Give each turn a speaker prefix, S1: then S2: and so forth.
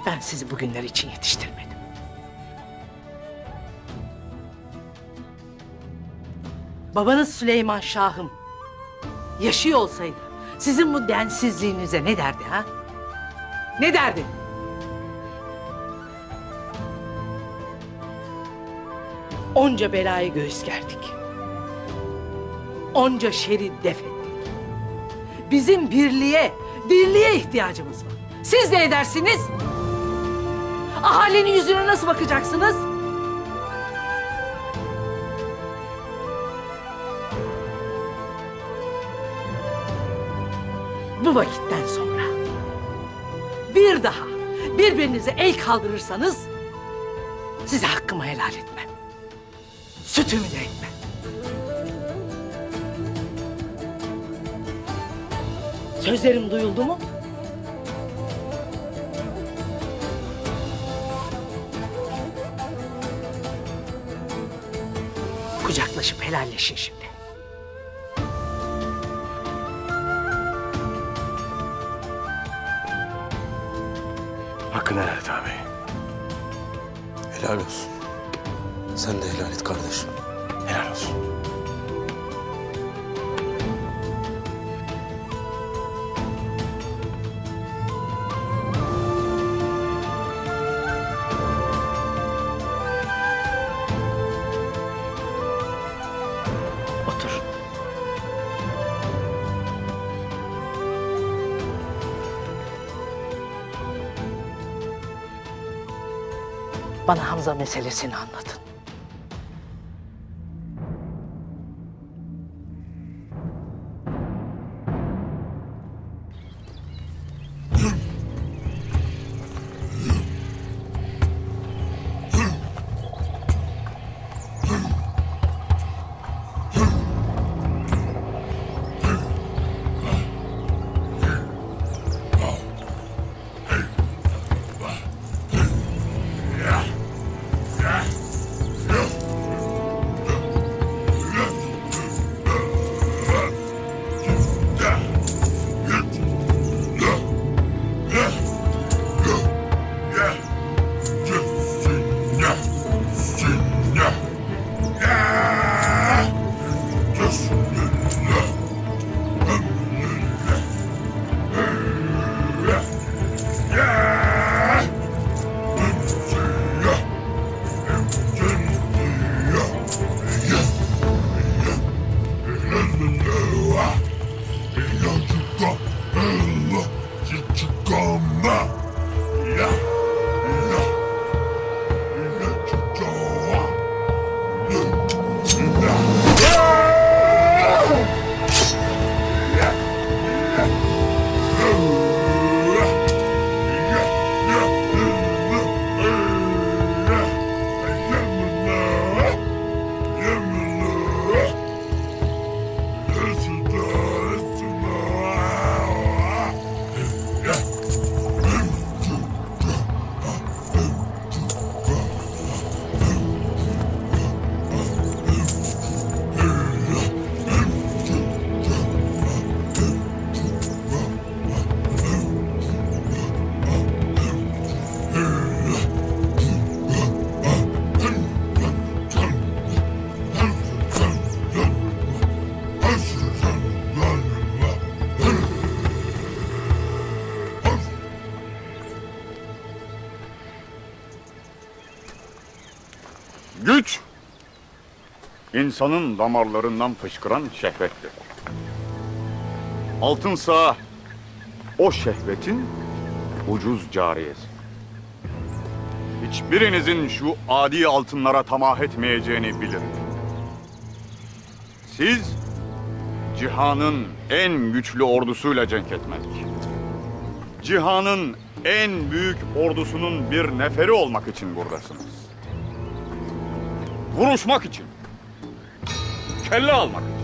S1: Ben sizi bugünler için yetiştirmedim. Babanız Süleyman Şah'ım yaşıyor olsaydı sizin bu densizliğinize ne derdi ha? Ne derdi? Onca belayı göğüs gerdik. Onca şerri def ettik. Bizim dirliğe ihtiyacımız var. Siz ne edersiniz? Ahalinin yüzüne nasıl bakacaksınız? Bu vakitten sonra bir daha birbirinize el kaldırırsanız size hakkımı helal etmem. Sütümü de etmem. Sözlerim duyuldu mu? Kucaklaşıp helalleşin şimdi.
S2: Hakkını helal et abi.
S3: Helal olsun. Sen de helal et kardeşim.
S2: Helal olsun.
S1: Otur. Bana Hamza meselesini anlatın.
S4: Güç, insanın damarlarından fışkıran şehvettir. Altınsa o şehvetin ucuz cariyesi. Hiçbirinizin şu adi altınlara tamah etmeyeceğini bilirim. Siz cihanın en güçlü ordusuyla cenk etmek, cihanın en büyük ordusunun bir neferi olmak için buradasınız. Vuruşmak için, kelle almak için.